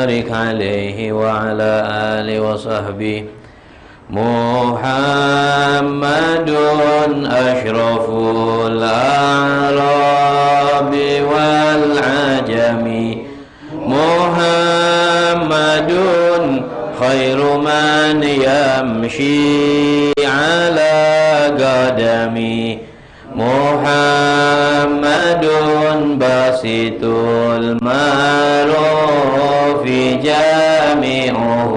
وبارك عليه وعلى آله وصحبه. محمد أشرف الأعراب والعجم، محمد خير من يمشي على قدمي، محمد باسط المعروف جامعه،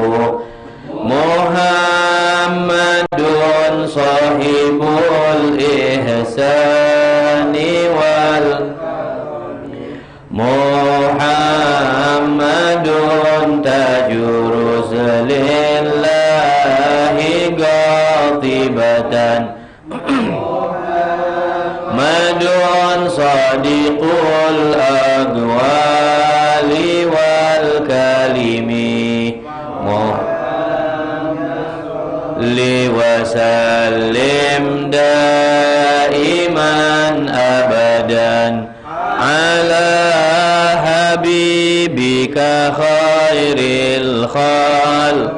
محمد صاحب الإحسان محمد تاج رسل الله قاطبة، محمد صادق الأقوال والكلم، وسلم دائما أبدا على حبيبك خير الخلق،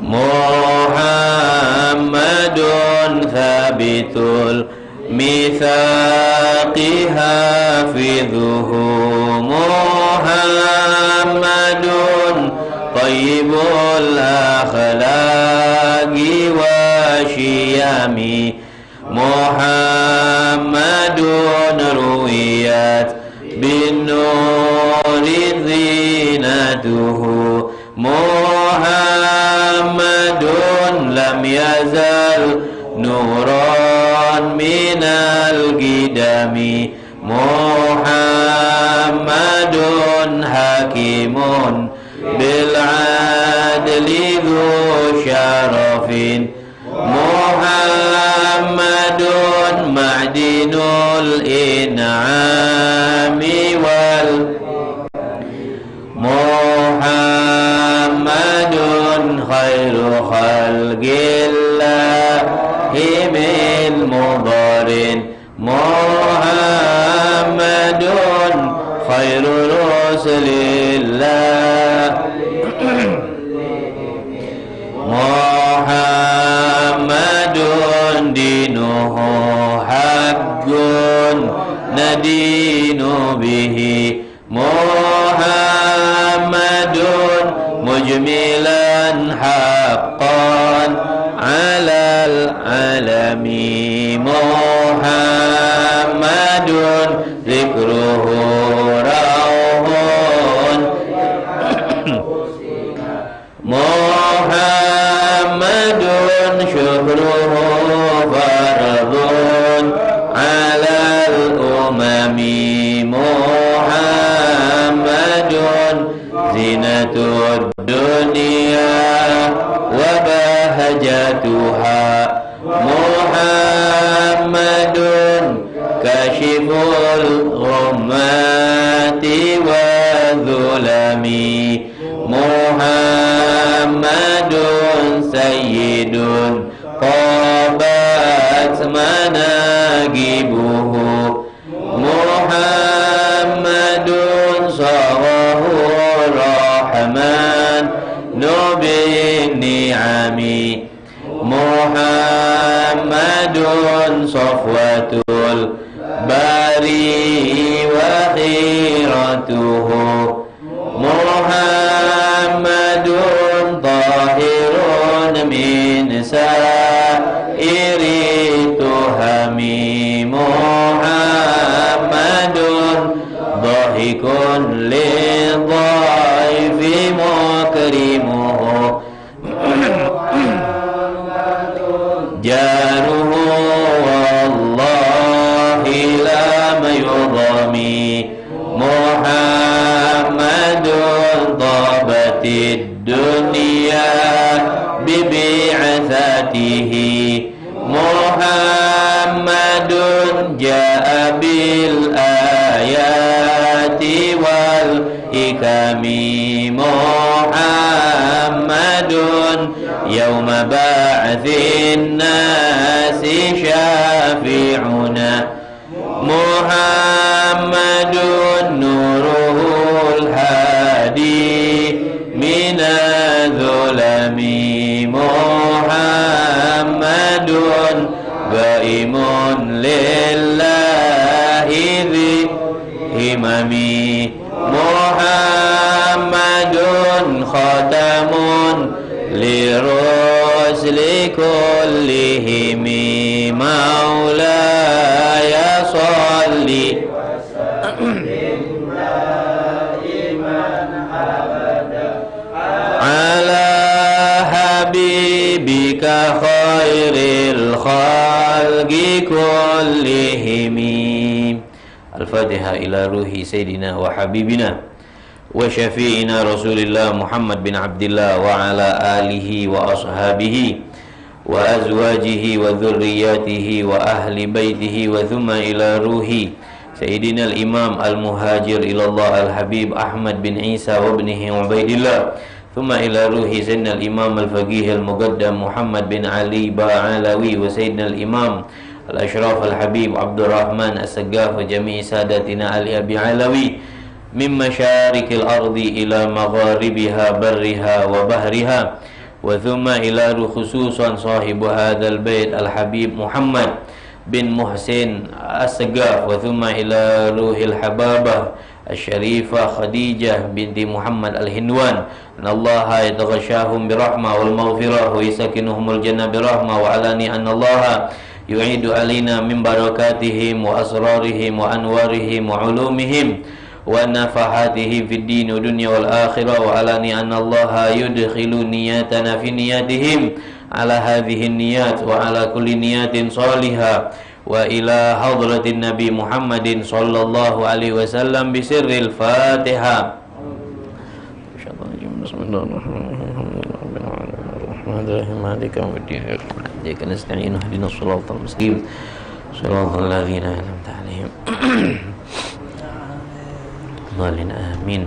محمد ثابت الميثاق حافظه، محمد طيب الأخلاق والشيم، محمد رويت بالنور زينته، محمد لم يزل نورا من القدم، محمد حكيم بالعدل ذو شرف، محمد معدن الإنعام محمد خير خلق الله من مضر، محمد خير رسل الله، محمد دينه حق ندين به، محمد مجملا حقا على العالمين، محمد ذكره محمد شكره فرض على الأمم، محمد زينة الدنيا وبهجتها، محمد كاشف الغمات والظلم، محمد سيد طابت مناقبه، محمد صاره الرحمن بالنعم، محمد صفوة الباري وخيرته، محمد طاهر من سائر التهم، محمد ضاحك للضيف مكرمه، جاره والله لم يضمي، محمد ضابت الدنيا ببعثته، محمد جاء بالآيات والحكم، محمد يوم بعث الناس شافعنا، محمد نوره imami Muhammadun khatamun lirusli kullihimi maulaya sholli ala habibika khairil khalqi kullihimi. Al-Fatihah ila ruhi Sayyidina wa Habibina wa syafi'ina Rasulillah Muhammad bin Abdillah wa ala alihi wa ashabihi wa azwajihi wa dhurriyyatihi wa ahli baitihi wa thumma ila ruhi Sayyidina al-Imam al-Muhajir ilallah al-Habib Ahmad bin Isa wa ibnihi Ubaidillah thumma ila ruhi Sayyidina al-Imam al-Faqih al-Muqaddam Muhammad bin Ali Ba'alawi wa Sayyidina al-Imam Al-Ashraf Al-Habib Abdurrahman As-Saggaf wa jami'i sadatina Ali Abi Alawi min masyarikil ardi ila magharibiha barriha wa bahriha wa thumma ila khususan sahibu hadzal bait Al-Habib Muhammad bin Muhsin As-Saggaf wa thumma ila ruhil hababah Asy-Syarifah Khadijah binti Muhammad Al-Hinwan anallaha yataghashahum birahmah wal maghfirah wa yasakinuhumul jannah birahmah wa alani anallaha yu'idu alaina min barakatihim wa asrarihim wa anwarihim wa ulumihim wa nafahatihim fid din wa dunya wal akhirah wa alani anna Allah yudkhilu niyatana fi niyatihim ala hadhihi niyat wa ala kulli niyatin salihah wa ila hadratin Nabi Muhammadin sallallahu alaihi wasallam bi sirril Fatihah. مالك يوم الدين إياك نستعين اهدنا الصراط المستقيم صراط الذين أنعمت عليهم آمين.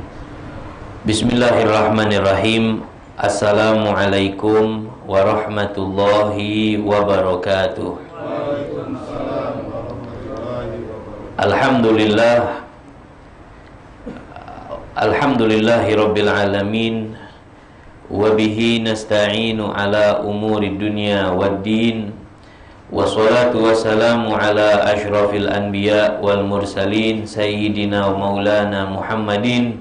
Bismillahirrahmanirrahim. Assalamualaikum warahmatullahi wabarakatuh. Alhamdulillahi rabbil alamin. Wabihi nasta'inu ala umuri dunya waddin. Wassalatu wassalamu ala ashrafil anbiya wal mursalin Sayyidina wa maulana Muhammadin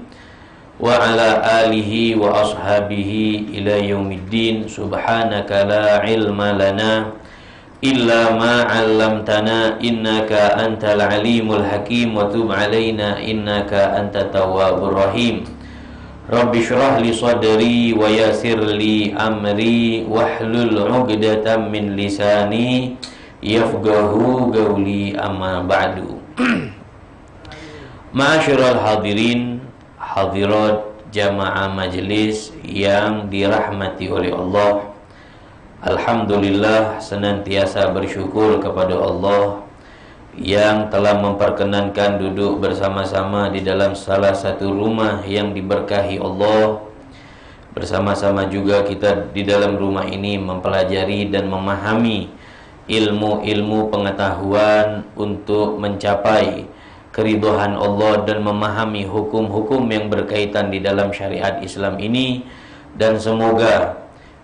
wa ala alihi wa ashabihi ila yaumiddin. Subhanaka la ilma lana illa ma 'allamtana innaka antal alimul hakim wa tub alaina innaka antat tawwabur rahim. Rabbi syrah li sadri wa yassir li amri wahlul 'uqdatam min lisani yafqahu qawli amma ba'du. Ma'asyiral hadirin hadirat jamaah majelis yang dirahmati oleh Allah. Alhamdulillah, senantiasa bersyukur kepada Allah yang telah memperkenankan duduk bersama-sama di dalam salah satu rumah yang diberkahi Allah. Bersama-sama juga kita di dalam rumah ini mempelajari dan memahami ilmu-ilmu pengetahuan untuk mencapai keridhaan Allah dan memahami hukum-hukum yang berkaitan di dalam syariat Islam ini. Dan semoga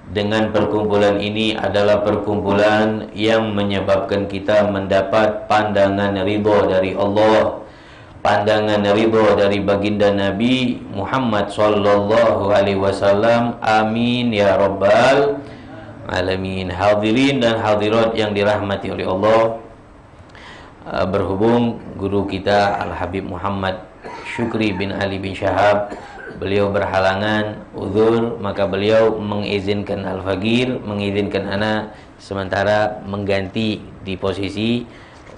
dengan perkumpulan ini adalah perkumpulan yang menyebabkan kita mendapat pandangan ridha dari Allah, pandangan ridha dari baginda Nabi Muhammad sallallahu alaihi wasallam. Amin ya rabbal alamin. Hadirin dan hadirat yang dirahmati oleh Allah, berhubung guru kita Al-Habib Muhammad Syukri bin Ali bin Syahab beliau berhalangan uzur, maka beliau mengizinkan Al-Faqir, mengizinkan ana sementara mengganti di posisi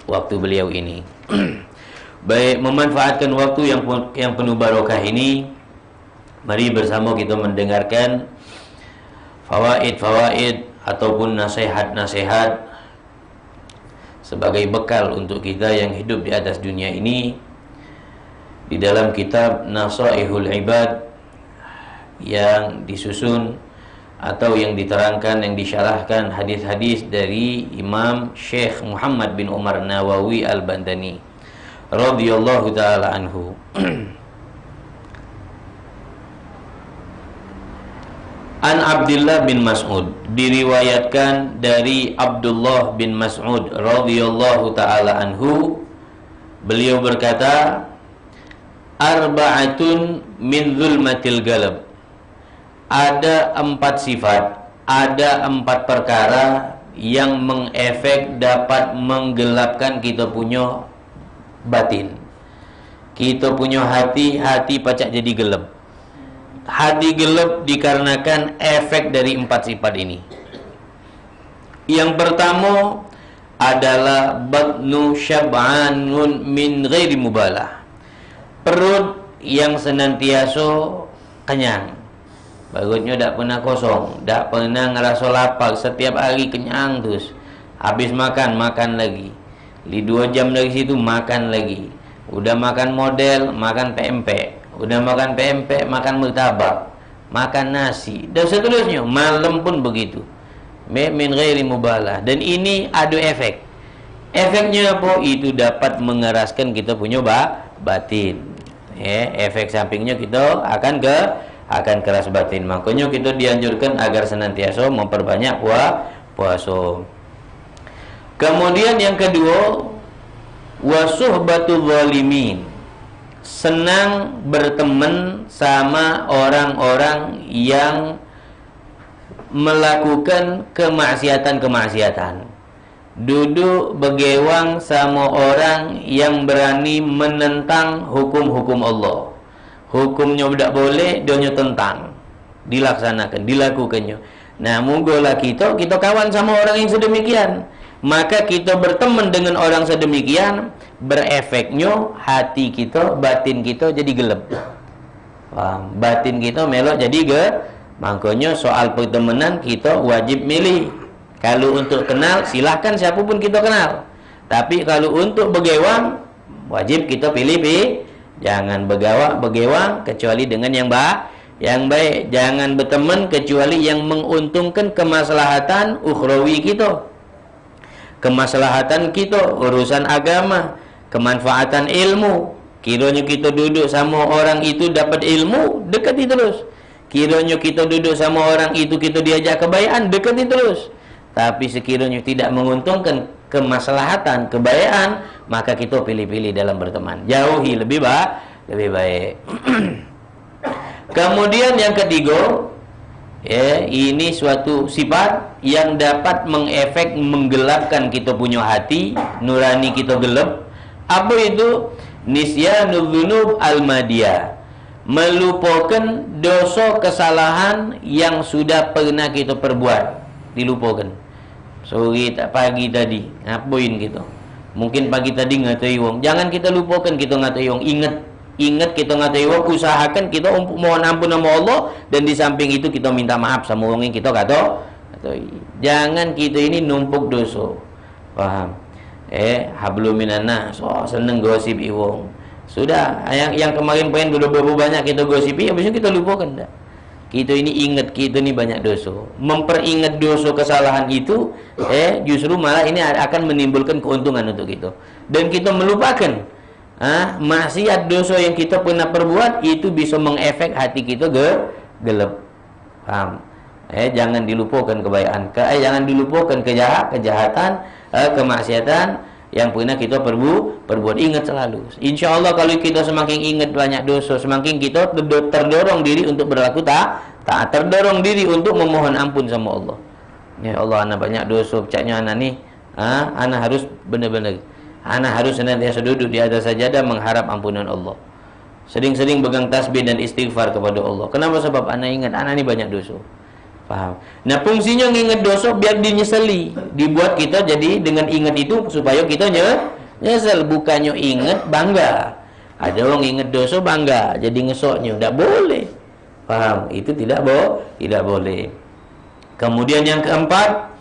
waktu beliau ini. Baik, memanfaatkan waktu yang penuh barokah ini, mari bersama kita mendengarkan fawaid-fawaid ataupun nasihat-nasihat sebagai bekal untuk kita yang hidup di atas dunia ini di dalam kitab Nasaihul Ibad yang disusun atau yang diterangkan, yang disyarahkan hadis-hadis dari Imam Syekh Muhammad bin Umar Nawawi Al-Bandani radhiyallahu taala anhu. An Abdullah bin Mas'ud, diriwayatkan dari Abdullah bin Mas'ud radhiyallahu taala anhu, beliau berkata, arba'atun min zulmatil galab. Ada 4 sifat, ada 4 perkara yang mengefek dapat menggelapkan kita punya batin. Kita punya hati pacak jadi gelap. Hati gelap dikarenakan efek dari 4 sifat ini. Yang pertama adalah batnu syab'anun min ghairi mubalah. Perut yang senantiasa kenyang. Bagusnya tak pernah kosong, tak pernah ngerasa lapar, setiap hari kenyang terus. Habis makan lagi. Di 2 jam dari situ makan lagi. Udah makan model, makan PMP. Udah makan PMP, makan martabak, makan nasi, dan seterusnya. Malam pun begitu. Min ghairi mubalah. Dan ini ada efek. Efeknya apa? Itu dapat mengeraskan kita punya batin. Efek sampingnya kita akan keras batin. Makanya kita dianjurkan agar senantiasa memperbanyak puasa. Kemudian yang kedua, wasuhbatul zalimin. Senang berteman sama orang-orang yang melakukan kemaksiatan. Duduk bergewang sama orang yang berani menentang hukum-hukum Allah. Hukumnya tidak boleh, dia tentang, dilaksanakan, dilakukannya. Nah, mogalah kita kawan sama orang yang sedemikian. Maka kita berteman dengan orang sedemikian, berefeknya hati kita, batin kita jadi gelap. Batin kita melok jadi makanya soal pertemanan kita wajib milih. Kalau untuk kenal, silahkan siapapun kita kenal. Tapi kalau untuk bergewang, wajib kita pilih. Jangan bergewang kecuali dengan yang baik. Jangan berteman kecuali yang menguntungkan kemaslahatan ukhrawi kita. Kemaslahatan kita, urusan agama, kemanfaatan ilmu. Kiranya kita duduk sama orang itu dapat ilmu, dekati terus. Kiranya kita duduk sama orang itu kita diajak kebaikan, dekati terus. Tapi sekiranya tidak menguntungkan kemaslahatan, kebaikan, maka kita pilih-pilih dalam berteman. Jauhi lebih baik. Kemudian yang ketiga, ini suatu sifat yang dapat mengefek menggelapkan kita punya hati, nurani kita gelap. Apa itu? Nisyanul dzunub al-madiyah. Melupakan dosa kesalahan yang sudah pernah kita perbuat. Dilupakan. Sore tak pagi tadi ngapain kita? Mungkin pagi tadi ngatai wong. Jangan kita lupakan kita ngatai wong. Ingat kita ngatai wong. Usahakan kita mohon ampun sama Allah. Dan di samping itu kita minta maaf sama wong yang kita kata. Jangan kita ini numpuk dosa. Paham? Hablum minan nas. Seneng gosip wong. Sudah, yang kemarin pengen berapa banyak kita gosipi, habis itu kita lupakan dah. Kita ini ingat kita ini banyak dosa. Memperingat dosa kesalahan itu, justru malah ini akan menimbulkan keuntungan untuk kita. Dan kita melupakan maksiat dosa yang kita pernah perbuat itu bisa mengefek hati kita gelap. Paham? Jangan dilupakan kebaikan. Jangan dilupakan kejahatan, kemaksiatan yang pernah kita perbuat. Ingat selalu. Insya Allah kalau kita semakin ingat banyak dosa, semakin kita terdorong diri untuk berlaku taat, terdorong diri untuk memohon ampun sama Allah. Ya Allah, anak banyak dosa, pecahnya anak ni, anak harus benar-benar, anak harus senantiasa duduk di atas sajadah mengharap ampunan Allah. Sering-sering pegang tasbih dan istighfar kepada Allah. Kenapa? Sebab anak ingat anak ni banyak dosa. Paham? Nah, fungsinya nginget dosa biar dinyesali. Dibuat kita jadi dengan ingat itu supaya kita nyesel. Bukannya ingat bangga. Ada orang ingat dosa bangga, jadi ngesoknya. Tak boleh. Paham? Itu tidak boleh. Kemudian yang keempat,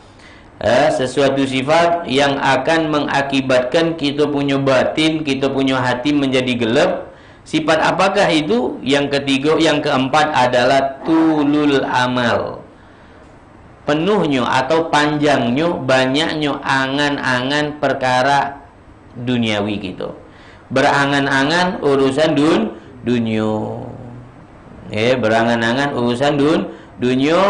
sesuatu sifat yang akan mengakibatkan kita punya batin, kita punya hati menjadi gelap. Sifat apakah itu? Yang ketiga, yang keempat adalah tulul amal. Penuhnya atau panjangnya, banyaknya angan-angan perkara duniawi gitu. Berangan-angan urusan dunia. Berangan-angan urusan dunia.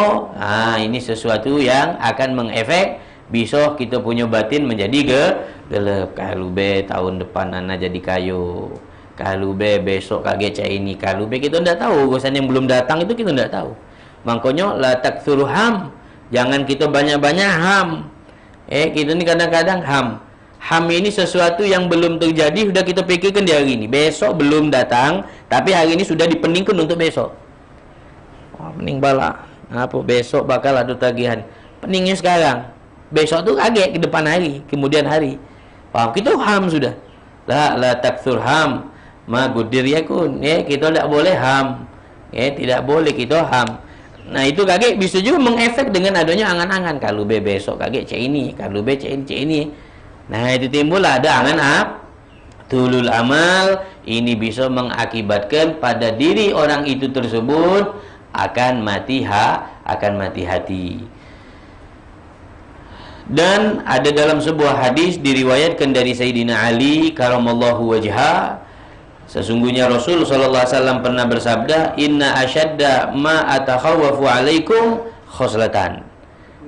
Ini sesuatu yang akan mengefek bisa kita punya batin menjadi gelap. Kalau tahun depan anak jadi kayu. Kalau besok kaget cak ini, kalau kita tidak tahu urusan yang belum datang itu kita tidak tahu. Makanya la taktsuru ham, jangan kita banyak-banyak ham. Kita ni kadang-kadang ham. Ham ini sesuatu yang belum terjadi sudah kita pikirkan di hari ini. Besok belum datang, tapi hari ini sudah dipeningkan untuk besok. Wah, pening bala. Apa besok bakal ada tagihan. Peningnya sekarang. Besok tu kaget ke depan hari, kemudian hari. Faham? Kita ham sudah. La taktsur ham. Ma gudir yakun, kita tidak boleh ham, tidak boleh kita ham. Nah itu kaget bisa juga mengefek dengan adanya angan-angan. Kalau besok kaget cek ini, kalau cek ini, cek ini. Nah itu timbul ada angan tulul amal. Ini bisa mengakibatkan pada diri orang itu tersebut akan mati hati. Dan ada dalam sebuah hadis diriwayatkan dari Sayyidina Ali karamallahu wajhah, sesungguhnya Rasul sallallahu alaihi wasallam pernah bersabda, "Inna asyadda ma atakhawwafu alaikum khoslatan."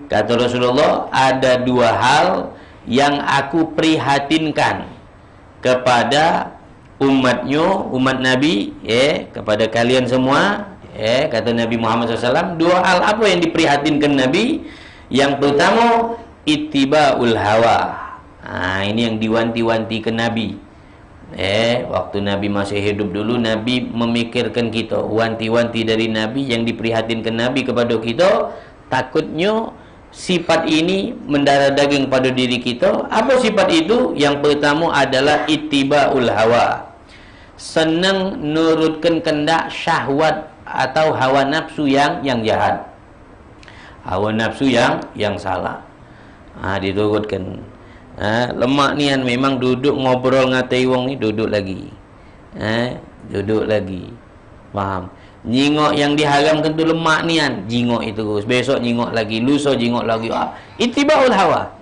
Kata Rasulullah, ada dua hal yang aku prihatinkan kepada umat Nabi, kepada kalian semua, kata Nabi Muhammad SAW. Dua hal apa yang diprihatinkan Nabi? Yang pertama, ittiba'ul hawa. Ini yang diwanti-wanti ke Nabi. Waktu Nabi masih hidup dulu, Nabi memikirkan kita, wanti-wanti dari Nabi yang diprihatinkan Nabi kepada kita. Takutnya sifat ini mendarah daging pada diri kita. Apa sifat itu? Yang pertama adalah ittiba'ul hawa, senang nurutkan kendak syahwat atau hawa nafsu yang jahat, hawa nafsu yang salah. Diturutkan. Lemak nian memang duduk ngobrol ngatai wong ni, duduk lagi. Duduk lagi. Faham? Nyingok yang diharamkan tu lemak nian, jingok itu terus. Besok nyingok lagi, lusa jingok lagi. Ittiba'ul hawa.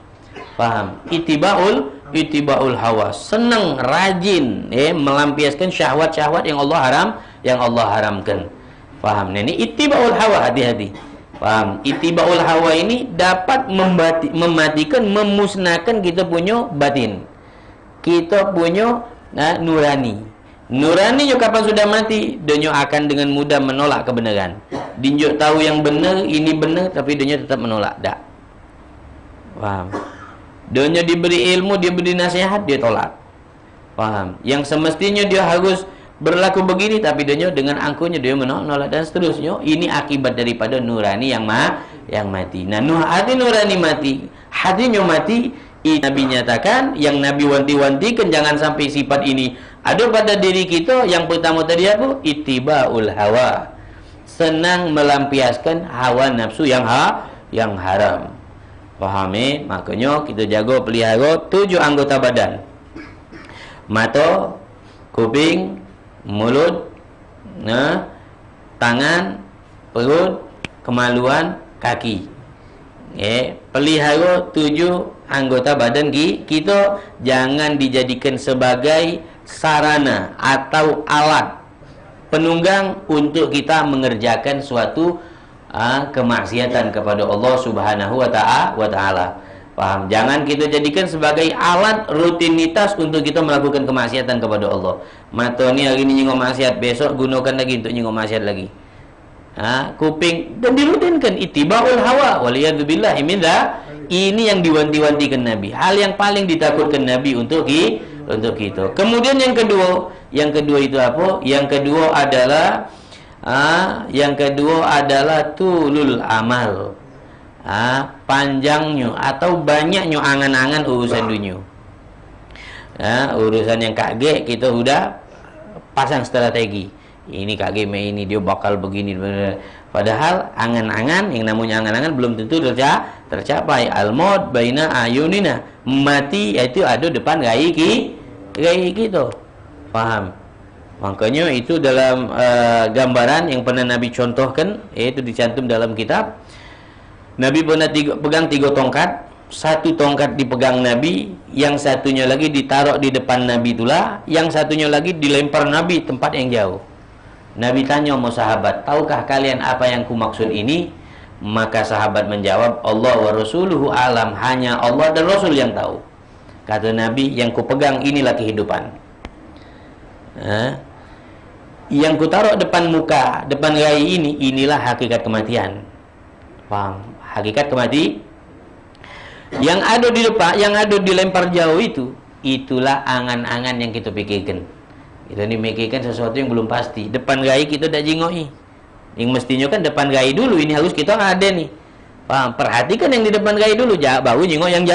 Faham? Ittiba'ul hawa. Senang, rajin melampiaskan syahwat-syahwat yang Allah haramkan. Faham? Ini ittiba'ul hawa, hati-hati. Paham? Ittiba'ul hawa ini dapat mematikan, memusnahkan kita punya batin, kita punya nurani. Nurani juga kapan sudah mati, dia akan dengan mudah menolak kebenaran. Dia tahu yang benar, ini benar, tapi dia tetap menolak. Tak. Paham? Dia diberi ilmu, dia beri nasihat, dia tolak. Paham? Yang semestinya dia harus berlaku begini, tapi dia dengan angkuhnya dia menolak dan seterusnya. Ini akibat daripada nurani yang mati. Nah, hati nurani mati, hatinya mati. Nabi nyatakan, yang Nabi wanti-wantikan jangan sampai sifat ini ada pada diri kita. Yang pertama tadi apa? Ittiba'ul hawa, senang melampiaskan hawa nafsu yang haram. Fahami? Makanya kita jaga pelihara 7 anggota badan: mata, kuping, mulut, tangan, perut, kemaluan, kaki. Pelihara 7 anggota badan kita. Jangan dijadikan sebagai sarana atau alat penunggang untuk kita mengerjakan suatu kemaksiatan kepada Allah Subhanahu wa ta'ala. Paham? Jangan kita jadikan sebagai alat rutinitas untuk kita melakukan kemaksiatan kepada Allah. Mata ni hari ni nyengok maksiat, besok gunakan lagi untuk nyengok maksiat lagi. Kuping, dan dirutinkan. Ittiba'ul hawa, waliyadzubillahi min dzalik. Ini yang diwanti-wantikan Nabi. Hal yang paling ditakutkan Nabi untuk kita. Kemudian yang kedua itu apa? Yang kedua adalah tulul amal. Panjangnya atau banyaknya angan-angan urusan dunia. Urusan yang kaget kita sudah pasang strategi. Ini kaget ini dia bakal begini. Padahal angan-angan, yang namanya angan-angan belum tentu tercapai. Al-maut baina ayunina, mati itu ada depan rai kita. Paham? Makanya itu dalam gambaran yang pernah Nabi contohkan, itu dicantum dalam kitab. Nabi pernah pegang 3 tongkat. Satu tongkat dipegang Nabi, yang satunya lagi ditaruh di depan Nabi itulah, yang satunya lagi dilempar Nabi tempat yang jauh. Nabi tanya sama sahabat, tahukah kalian apa yang ku maksud ini? Maka sahabat menjawab, Allah wa rasuluhu alam, hanya Allah dan Rasul yang tahu. Kata Nabi, yang ku pegang inilah kehidupan. Yang kutaruh depan muka, depan rai ini, inilah hakikat kematian. Paham? Hakikat kematian. Yang ada di depan, yang ada dilempar jauh itu, itulah angan-angan yang kita pikirkan. Kita ini mikirkan sesuatu yang belum pasti. Depan rai kita dah jingoi. Yang mestinya kan depan rai dulu, ini harus kita ada nih. Paham? Perhatikan yang di depan gai dulu, baru jengok yang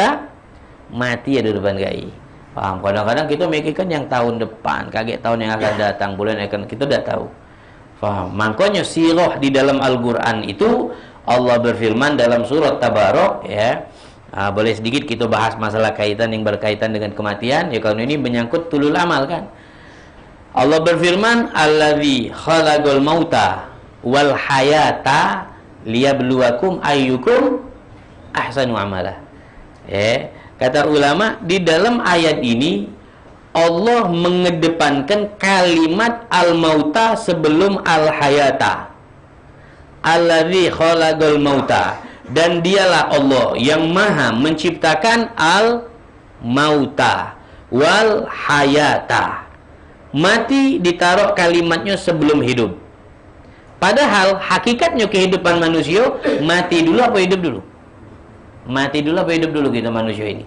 mati ada depan gai. Paham? Kadang-kadang kita mikirkan yang tahun depan, kaget tahun yang akan datang, bulan yang akan, kita dah tahu. Paham? Makanya sirah di dalam Al-Quran itu Allah berfirman dalam surat Tabarok, ya. Boleh sedikit kita bahas masalah kaitan yang berkaitan dengan kematian, ya, kalau ini menyangkut tulul amal kan. Allah berfirman, "Allazi khalaqal mauta wal hayata liyabluwakum ayyukum ahsanu amala." Kata ulama, di dalam ayat ini Allah mengedepankan kalimat al-mauta sebelum al-hayata. Allazi khalaqal mauta, dan dialah Allah yang maha menciptakan al-mauta wal hayata. Mati ditaruh kalimatnya sebelum hidup. Padahal hakikatnya kehidupan manusia, mati dulu apa hidup dulu? Mati dulu apa hidup dulu kita manusia ini?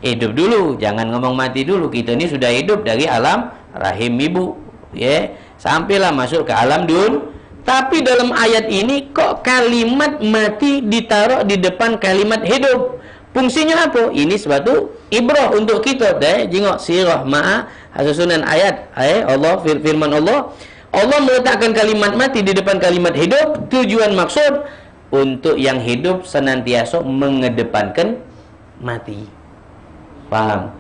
Hidup dulu, jangan ngomong mati dulu. Kita ini sudah hidup dari alam rahim ibu, ya, sampailah masuk ke alam dun. Tapi dalam ayat ini kok kalimat mati ditaruh di depan kalimat hidup? Fungsinya apa? Ini suatu ibrah untuk kita. Jengok sirah ma'a susunan ayat. Allah firman Allah meletakkan kalimat mati di depan kalimat hidup. Tujuan maksud untuk yang hidup senantiasa mengedepankan mati. Paham?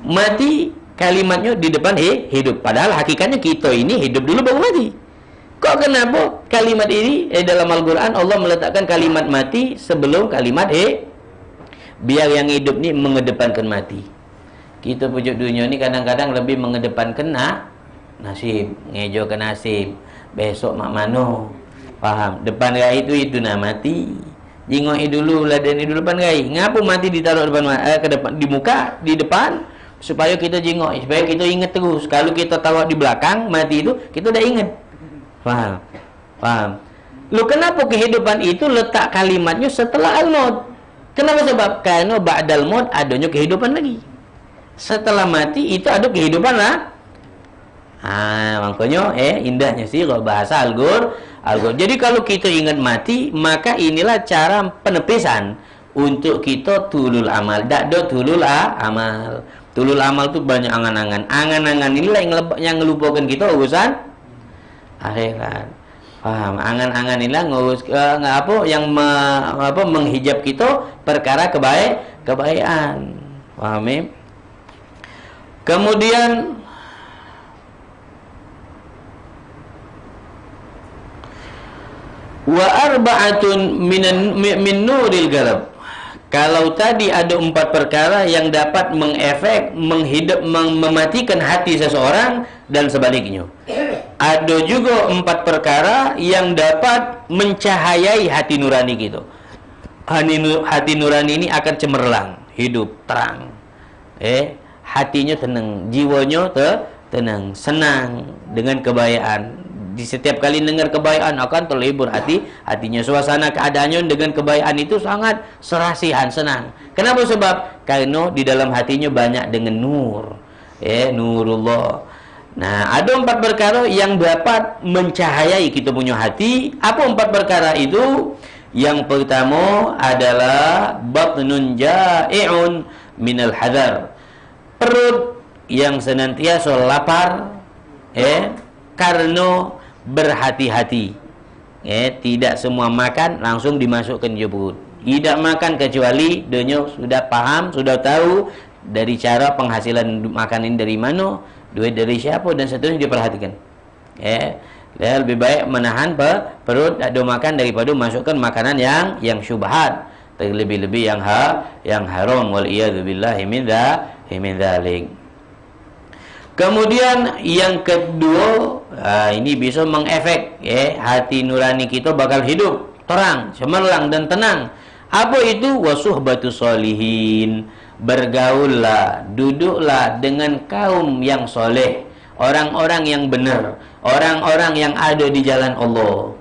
Mati kalimatnya di depan hidup. Padahal hakikatnya kita ini hidup dulu baru mati. Kok kenapa kalimat ini dalam Al-Quran Allah meletakkan kalimat mati sebelum kalimat biar yang hidup ini mengedepankan mati. Kita pujuk dunia ini kadang-kadang lebih mengedepankan nasib, ngejo ke nasib, besok mak mano. Paham? Depan gai itu mati. Jingoi dulu, ladeni dulu depan gai. Ngapa mati ditaruh depan ke depan, di muka, di depan, supaya kita jingoi, supaya kita ingat terus. Kalau kita taruh di belakang mati itu, kita udah ingat. Paham? Paham? Lu kenapa kehidupan itu letak kalimatnya setelah al-maut? Kenapa? Sebab karena ba'dal maut adanya kehidupan lagi. Setelah mati itu ada kehidupan lah. Makanya indahnya sih kalau bahasa Al-Qur'an. Jadi kalau kita ingat mati, maka inilah cara penepisan untuk kita tulul amal. Tak ada tulul amal. Tulul amal itu banyak angan-angan. Angan-angan inilah yang ngelupakan kita urusan akhirat. Paham? Angan-angan inilah yang menghijab kita perkara kebaikan. Paham? Kemudian wa arba'atun min nuril galab. Kalau tadi ada 4 perkara yang dapat mengefek, mematikan hati seseorang, dan sebaliknya. Ada juga 4 perkara yang dapat mencahayai hati nurani kita. Hati nurani ini akan cemerlang, hidup, terang. Hatinya tenang, jiwanya tenang, senang dengan kebaikan. Di setiap kali dengar kebaikan akan terlibur hatinya. Suasana keadaannya dengan kebaikan itu sangat serasihan, senang. Kenapa? Sebab karena di dalam hatinya banyak dengan nur, nurullah. Nah, ada 4 perkara yang dapat mencahayai kita punya hati. Apa 4 perkara itu? Yang pertama adalah batnun ja'i'un minal hadar. Perut yang senantiasa lapar, karena berhati-hati. Tidak semua makan langsung dimasukkan ke perut. Tidak makan kecuali dia sudah paham, sudah tahu dari cara penghasilan makan ini dari mana, duit dari siapa, dan seterusnya diperhatikan. Lebih baik menahan perut ada makan daripada masukkan makanan yang syubhat, terlebih-lebih yang haram. Wal iyadzu billahi min dzalik. Kemudian yang kedua, ini bisa mengefek hati nurani kita bakal hidup terang, cemerlang dan tenang. Apa itu? Wasuhbatus sholihin, bergaullah, duduklah dengan kaum yang soleh, orang-orang yang benar, orang-orang yang ada di jalan Allah,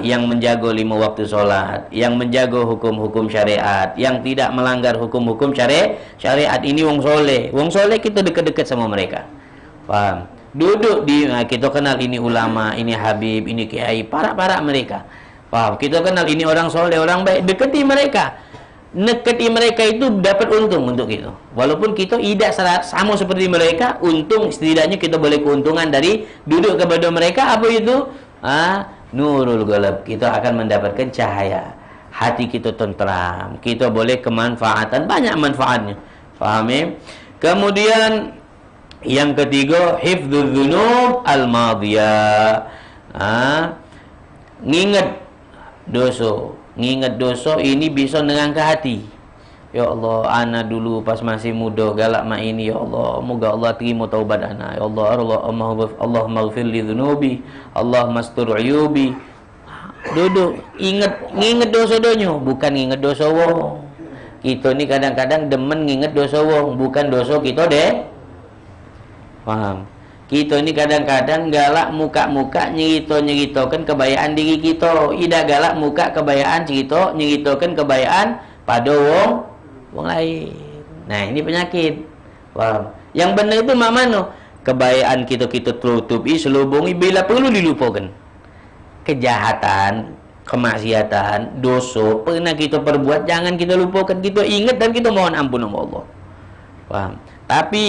yang menjaga 5 waktu solat, yang menjaga hukum-hukum syariat, yang tidak melanggar hukum-hukum syariat. Ini wong soleh. Wong soleh kita dekat-dekat sama mereka. Paham? Duduk di, kita kenal ini ulama, ini habib, ini kiai, para mereka. Paham? Kita kenal ini orang soleh, orang baik, dekati mereka. Dekati mereka itu dapat untung untuk kita. Walaupun kita tidak sama seperti mereka, untung setidaknya kita boleh keuntungan dari duduk kepada mereka. Apa itu? Nurul qalb. Kita akan mendapatkan cahaya. Hati kita tentram. Kita boleh kemanfaatan, banyak manfaatnya. Paham ya? Kemudian yang ketiga, hifdzuz dzunub al-madiyah. Ngingat dosa. Ngingat dosa ini bisa nerangkan hati. Ya Allah, ana dulu pas masih muda galak mak ini. Ya Allah, moga Allah terima taubat ana. Ya Allah, Allahumma ighfir li dzunubi, Allahumma astur uyubi. Duduk nginget dosa donyo, bukan nginget dosa wong. Kita ni kadang-kadang demen nginget dosa wong, bukan dosa kita deh. Paham? Kita ni kadang-kadang galak muka-muka nyeritakan kebayaan diri kita. Ida galak muka kebayaan nyeritakan kebayaan pada wong lain. Nah, ini penyakit. Paham? Yang benar itu mak mano? Kebayaan kita tutupi, selubungi bila perlu dilupakan. Kejahatan, kemaksiatan, dosa pernah kita perbuat, jangan kita lupakan. Kita ingat dan kita mohon ampun sama Allah. Paham? Tapi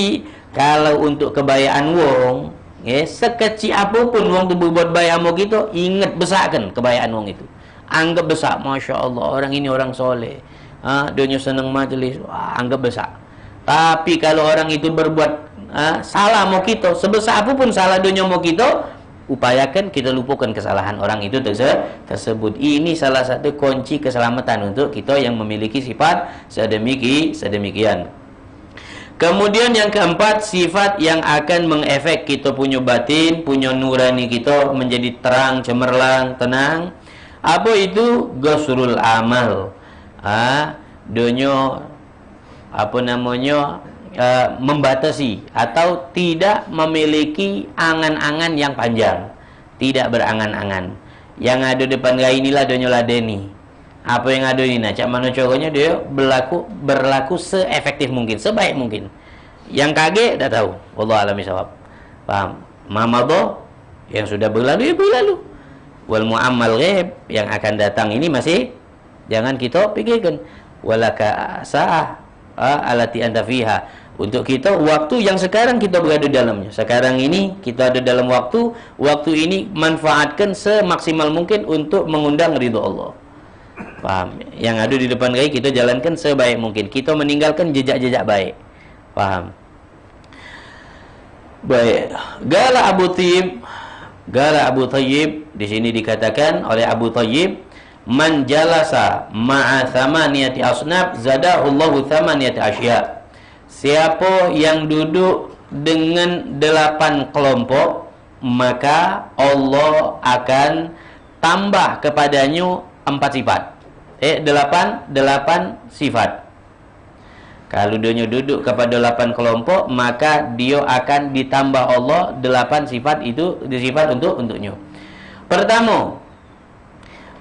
kalau untuk kebayaan wong, sekecil apapun wong tu berbuat baik sama kita, ingat besarkan kebayaan wong itu. Anggap besar, Masya Allah, orang ini orang soleh. Dia senang majlis, anggap besar. Tapi kalau orang itu berbuat salah mau kita, sebesar apapun salah dunia mau kita, upayakan kita lupakan kesalahan orang itu tersebut. Ini salah satu kunci keselamatan untuk kita yang memiliki sifat sedemikian. Kemudian yang keempat, sifat yang akan mengefek kita punya batin, punya nurani kita menjadi terang, cemerlang, tenang. Apa itu? Ghasurul amal. Dunia membatasi atau tidak memiliki angan-angan yang panjang, tidak berangan-angan. Yang ada depan gaya inilah dunia ladeni. Apa yang ada ini, cak mana caranya dia berlaku seefektif mungkin, sebaik mungkin. Yang kaget dah tahu. Wallahu a'lam bishawab. Paham? Mamadha yang sudah berlalu ya berlalu. Wal mu'ammal ghaib yang akan datang ini masih jangan kita pikirkan. Walaka sa'ah alati anta fiha. Untuk kita waktu yang sekarang kita berada dalamnya. Sekarang ini kita ada dalam waktu ini manfaatkan semaksimal mungkin untuk mengundang ridha Allah. Paham? Yang ada di depan gaya kita jalankan sebaik mungkin. Kita meninggalkan jejak-jejak baik. Paham? Baik. Gala Abu Thayyib di sini dikatakan oleh Abu Thayyib, man jalasa ma'a thamaniyati asnaf zadahullahu thamaniyati asya. Siapa yang duduk dengan 8 kelompok, maka Allah akan tambah kepadanya 4 sifat. 8 sifat. Kalau dia duduk kepada 8 kelompok, maka dia akan ditambah Allah 8 sifat itu, sifat untuknya. Pertama,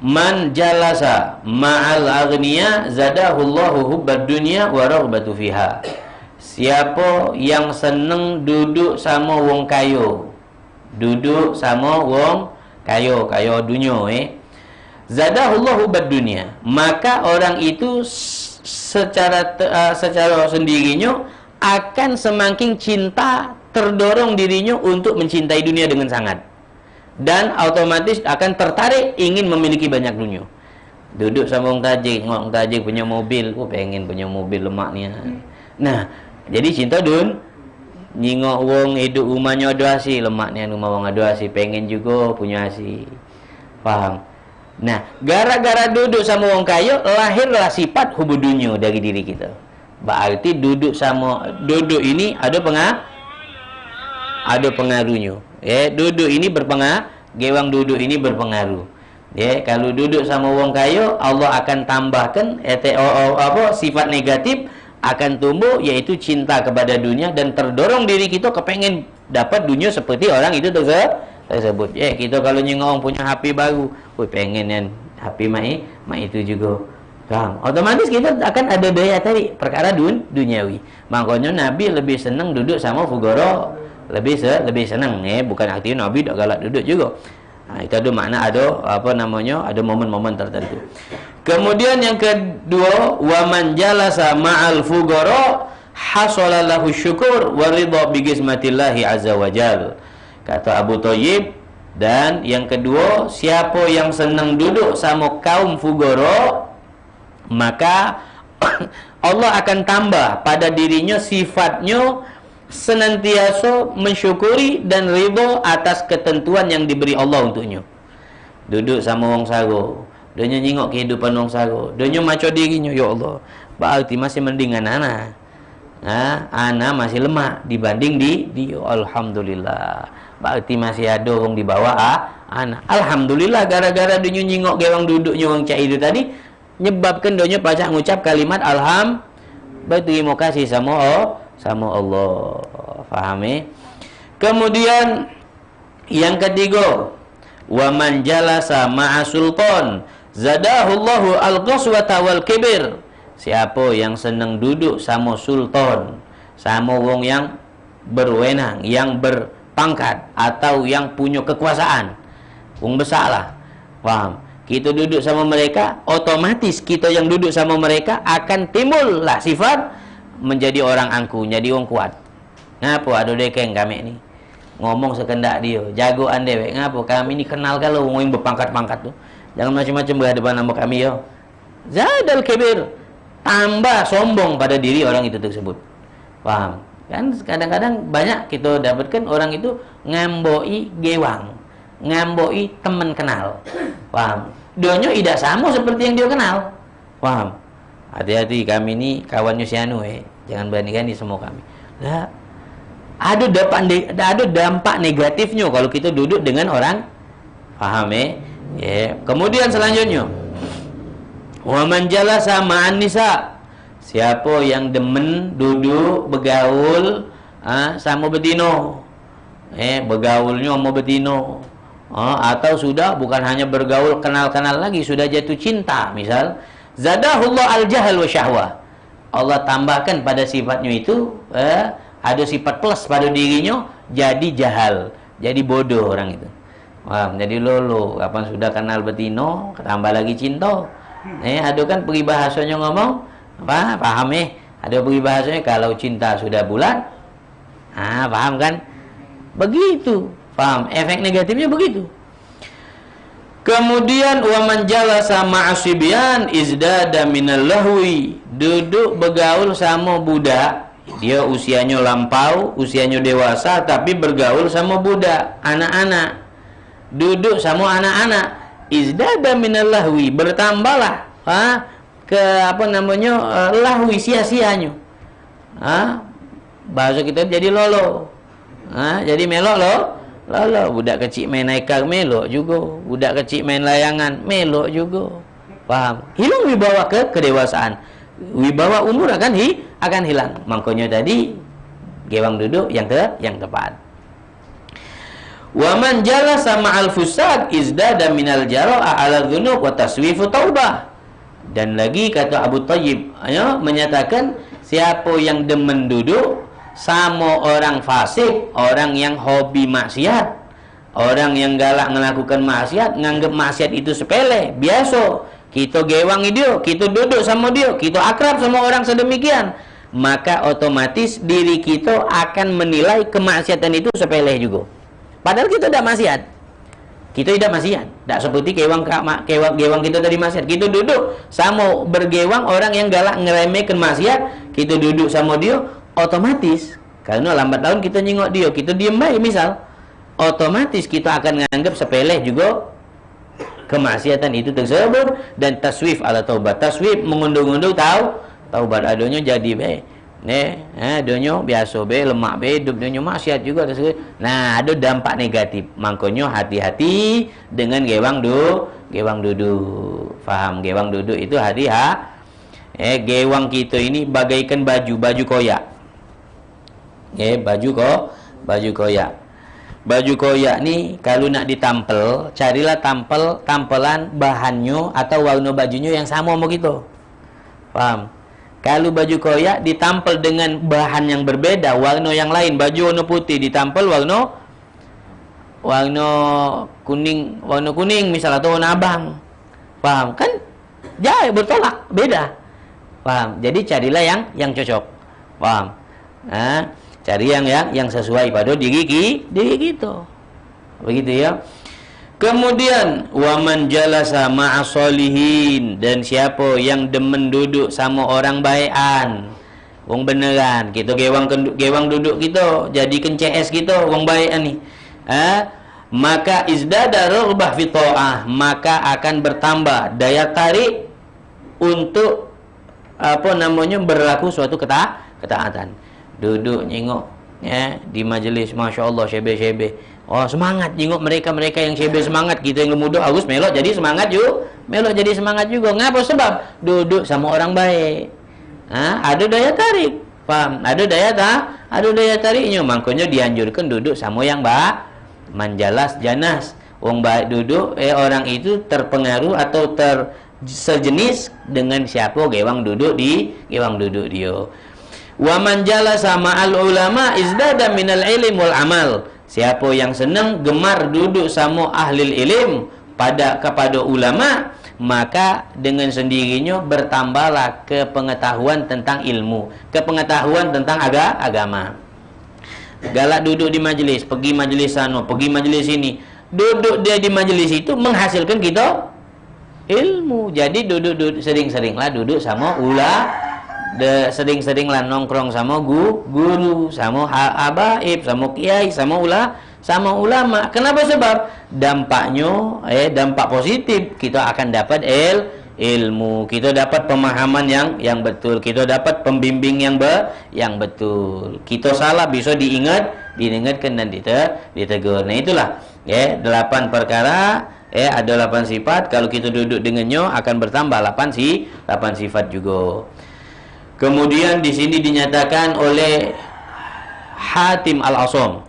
man jalasa ma'al aghniya zadahullahu hubbad dunya wa raghbatu fiha. Siapa yang seneng duduk sama wong kayo, duduk sama wong kayo dunia, zadahullahu hubbad dunya, maka orang itu secara sendirinya akan semakin cinta, terdorong dirinya untuk mencintai dunia dengan sangat, dan otomatis akan tertarik ingin memiliki banyak dunia. Duduk sama orang tajik, orang tajik punya mobil, pengen punya mobil lemaknya. Nah, jadi cinta nyingok wong hidup rumahnya ada asi, lemaknya rumah wong ada asi, pengen juga punya asi. Paham? Nah, gara-gara duduk sama wong kaya, lahirlah sifat hubud dunya dari diri kita. Berarti duduk ini ada pengaruhnya. Duduk ini berpengaruh, gewang duduk ini berpengaruh. Kalau duduk sama wong kaya, Allah akan tambahkan sifat negatif, akan tumbuh, yaitu cinta kepada dunia dan terdorong diri kita kepengen dapat dunia seperti orang itu tersebut. Kita kalau nyengong punya HP baru, pengen yang HP mai itu juga. Faham? Otomatis kita akan ada daya tarik perkara duniawi. Makanya Nabi lebih senang duduk sama fugara, lebih senang. Bukan artinya Nabi tak galak duduk juga. Itu ada makna, ada momen-momen tertentu. Kemudian yang kedua, wa man jalasa ma'al fugara hasala lahu syukur wa ridha bi qismatillahi azza wajal. Kata Abu Thayyib, dan yang kedua, siapa yang senang duduk sama kaum fugara, maka Allah akan tambah pada dirinya sifatnya senantiasa mensyukuri dan ridha atas ketentuan yang diberi Allah untuknya. Duduk sama wong sago, donya nyingok kehidupan wong sago, donya maco dirinya, ya Allah, berarti masih mendingan ana. Ana masih lemah dibanding di alhamdulillah. Berarti masih ada wong di bawah ana. Alhamdulillah, gara-gara donya nyingok gewang duduknya wong cak itu tadi, nyebabkan donya pacak ngucap kalimat alham, berterima kasih sama Allah. Faham? Kemudian yang ketiga, wa man jalasa ma'a sultan zadahullahu al-qaswata wal kibir. Siapa yang senang duduk sama sultan, sama wong yang berwenang, yang berpangkat atau yang punya kekuasaan, wong besar lah. Faham? Kita duduk sama mereka, otomatis kita yang duduk sama mereka akan timbul lah sifat menjadi orang angku, jadi orang kuat. Ngapa ada dekeng kami ni ngomong sekendak dia, jagoan dewek. Ngapa kami ni kenal kalau orang yang berpangkat-pangkat tu. Jangan macam-macam berhadapan sama kami yo. Zadal kibir, tambah sombong pada diri orang itu tersebut. Paham? Kan kadang-kadang banyak kita dapatkan orang itu ngamboi gewang, ngamboi teman kenal. Paham? Dionyo tidak sama seperti yang dia kenal. Paham? Hati-hati, kami ini kawannya si anu, jangan bandingkan di semua kami. Nah, ada dampak negatifnya kalau kita duduk dengan orang. Paham Kemudian selanjutnya, wa man jalasa ma'an nisa. Siapa yang demen duduk bergaul sama betino, bergaulnya sama betino, atau sudah bukan hanya bergaul, kenal-kenal lagi, sudah jatuh cinta misal, zadahullah al-jahal wa syahwah. Allah tambahkan pada sifatnya itu ada sifat plus pada dirinya, jadi jahal, jadi bodoh orang itu. Jadi lolo, kapan sudah kenal betino, tambah lagi cinta. Ada kan peribahasanya ngomong, paham ada peribahasanya kalau cinta sudah bulat, paham kan? Begitu, paham? Efek negatifnya begitu. Kemudian wa man jalasa ma'asibyan izdada minal lahwi. Duduk bergaul sama budak, dia usianya lampau, usianya dewasa, tapi bergaul sama budak, anak-anak. Duduk sama anak-anak, izdada minal lahwi, bertambahlah lahwi, sia-sianya. Bahasa kita jadi lolo. Jadi melok lolo. Budak kecil main naikar melok juga, budak kecil main layangan melok juga. Paham? Hilang wibawa kedewasaan. Wibawa umur akan hilang. Makanya tadi gewang duduk yang tepat. Wa man jalasa ma'al fusaq izdada minal jara'a 'ala dzunub wa taswifu taubah. Dan lagi kata Abu Thayyib menyatakan, siapa yang demen duduk sama orang fasik, orang yang hobi maksiat, orang yang galak melakukan maksiat, nganggap maksiat itu sepele, biasa, kita gewangi dia, kita duduk sama dia, kita akrab sama orang sedemikian, maka otomatis diri kita akan menilai kemaksiatan itu sepele juga. Padahal kita tidak maksiat. Kita tidak maksiat. Tak seperti gewang kita tadi maksiat. Kita duduk sama bergewang orang yang galak ngeremehkan maksiat, kita duduk sama dia, otomatis karena lambat laun kita nyengok dia, kita diam baik misal, otomatis kita akan menganggap sepele juga kemaksiatan itu tersebut. Dan taswif ala taubat. Taswif mengunduh-unduh taubat adanya jadi baik. Donyo biasa be, lemak be, hidup donyo maksiat juga. Nah, ada dampak negatif. Makanya hati-hati dengan gewang duduk. Faham? Gewang duduk itu Gewang kita ini bagaikan baju koyak. Baju koyak. Baju koyak ni kalau nak ditampel, carilah tampelan bahannya atau warna bajunya yang sama sama kita. Faham? Kalau baju koyak ditampel dengan bahan yang berbeda, warna yang lain, baju warna putih ditampel warna kuning misalnya atau warna abang. Paham? Kan jauh bertolak, beda. Paham? Jadi carilah yang cocok. Paham? Nah, cari yang sesuai pada diri kita. Begitu ya. Kemudian waman jalasa ma'asolihin, dan siapa yang demen duduk sama orang baikan, wong beneran, kita gewang duduk kita, jadikan CS kita wong baikan ni. Maka izdada raghbah fi ta'ah, maka akan bertambah daya tarik untuk berlaku suatu ketaatan. Duduk nyengok di majlis, Masya Allah, syebe-syebe. Oh, semangat jengok mereka yang syebe semangat, kita yang muda harus melok jadi semangat juga. Ngapa? Sebab duduk sama orang baik. Ada daya tarik. Paham? Ada daya tariknya. Makanya dianjurkan duduk sama yang manjalas janas. Wong baik duduk, orang itu terpengaruh atau sejenis dengan siapa gewang duduk dia. Wa man jalasa ma'al ulama izdada minal ilm wal amal. Siapa yang senang gemar duduk sama ahli ilm kepada ulama, maka dengan sendirinya bertambahlah kepengetahuan tentang ilmu, kepengetahuan tentang agama. Galak duduk di majlis, pergi majlis sana, pergi majlis sini. Duduk dia di majlis itu menghasilkan kita ilmu. Jadi duduk sering-seringlah duduk sama sering-seringlah nongkrong sama guru, sama habaib, sama kiai, sama ulama. Kenapa? Sebab dampaknya dampak positif, kita akan dapat ilmu, kita dapat pemahaman yang betul, kita dapat pembimbing yang betul. Kita salah bisa diingatkan dan ditegur. Nah itulah 8 perkara, ada 8 sifat. Kalau kita duduk dengannya akan bertambah 8 sifat juga. Kemudian di sini dinyatakan oleh Hatim Al-Asam.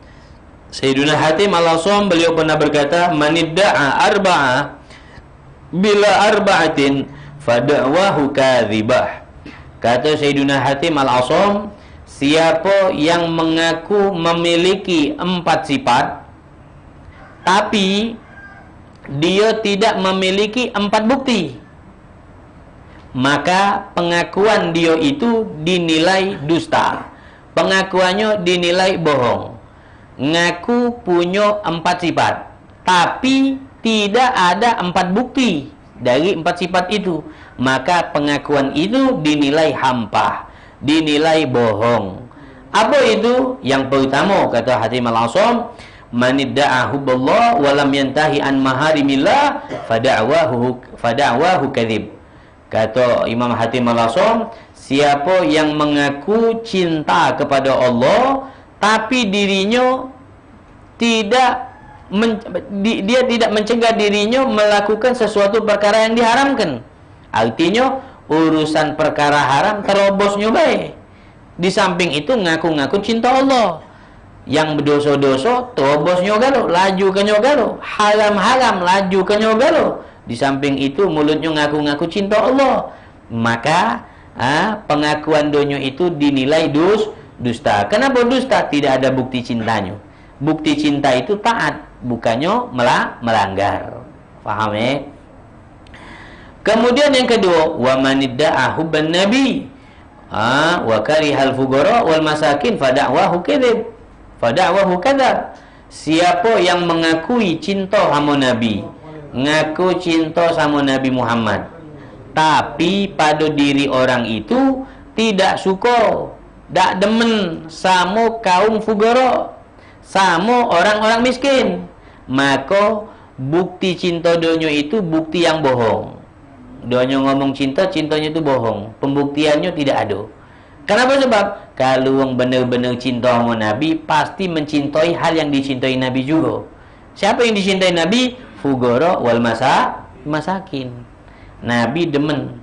Sayyiduna Hatim Al-Asam, beliau pernah berkata, "Manidda'a arba'ah bila arba'atin fada'wahu kadzibah." Kata Sayyiduna Hatim Al-Asam, siapa yang mengaku memiliki 4 sifat tapi dia tidak memiliki 4 bukti, maka pengakuan dia itu dinilai dusta. Pengakuannya dinilai bohong. Ngaku punya 4 sifat, tapi tidak ada 4 bukti dari 4 sifat itu, maka pengakuan itu dinilai hampa, dinilai bohong. Apa itu? Yang pertama, kata Hatim Al-Asam, manidda'a hubballah wa lam yantahi an maharimillah fada'wahu kadzib. Kata Imam Hatim Al-Asam, siapa yang mengaku cinta kepada Allah tapi dirinya tidak dia tidak mencegah dirinya melakukan sesuatu perkara yang diharamkan. Artinya urusan perkara haram terobosnya baik. Di samping itu ngaku-ngaku cinta Allah. Yang berdosa-dosa terobosnya galo, laju ke nyogalo. Haram-haram laju ke nyogalo. Di samping itu mulutnya ngaku-ngaku cinta Allah, maka pengakuan donya itu dinilai dusta. Kenapa dusta? Tidak ada bukti cintanya. Bukti cinta itu taat, bukannya melanggar. Faham ya? Kemudian yang kedua, wa manidda'a hubban nabi wa karihal fuqara wal masakin fada'wahu kadzab. Siapa yang mengakui cinta sama nabi, ngaku cinta sama Nabi Muhammad, tapi pada diri orang itu tidak suka, tak demen sama kaum fugara, sama orang-orang miskin, maka bukti cinta donya itu bukti yang bohong. Donya ngomong cinta, cintanya itu bohong, pembuktiannya tidak ada. Kenapa? Sebab kalau orang benar-benar cinta sama Nabi, pasti mencintai hal yang dicintai Nabi juga. Siapa yang dicintai Nabi? Fugara wal masakin. Nabi demen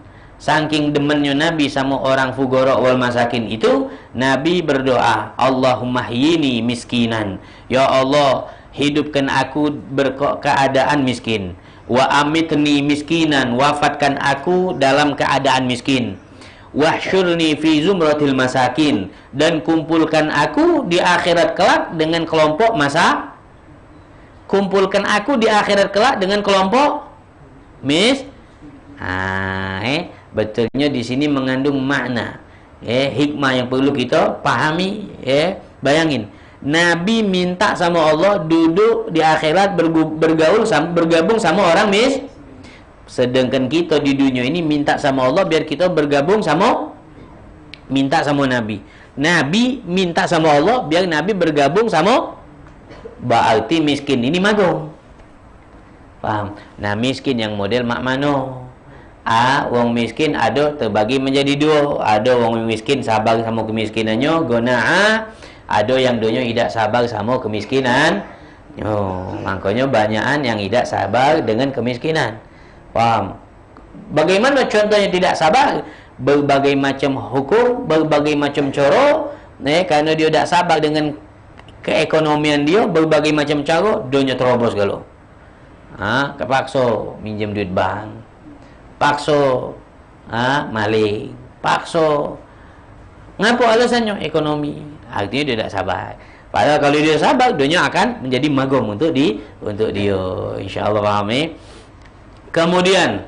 saking demennya Nabi sama orang fugara wal masakin itu, Nabi berdoa, Allahumma hyini miskinan, ya Allah hidupkan aku berkeadaan miskin, wa amitni miskinan, wafatkan aku dalam keadaan miskin, wahsyurni fi zumratil masakin, dan kumpulkan aku di akhirat kelak dengan kelompok kumpulkan aku di akhirat kelak dengan kelompok betulnya di sini mengandung makna, hikmah yang perlu kita pahami. Bayangin, Nabi minta sama Allah duduk di akhirat bergabung sama orang sedangkan kita di dunia ini minta sama Allah biar kita minta sama Nabi. Nabi minta sama Allah biar Nabi bergabung sama, berarti miskin ini magung. Paham? Nah, miskin yang model mak mano. Wong miskin ada terbagi menjadi dua. Ada wong miskin sabar sama kemiskinannya, ada yang donya tidak sabar sama kemiskinan. Makanya banyakan yang tidak sabar dengan kemiskinan. Paham? Bagaimana contohnya tidak sabar? Berbagai macam hukum, berbagai macam cara, karena dia tidak sabar dengan keekonomian dia, berbagai macam cara, donya terobos galau. Kepaksa minjem duit bank, paksa maling, paksa. Ngapa alasannya? Ekonomi. Artinya dia tidak sabar. Padahal kalau dia sabar, dunia akan menjadi magom untuk dia. Insyaallah paham. Kemudian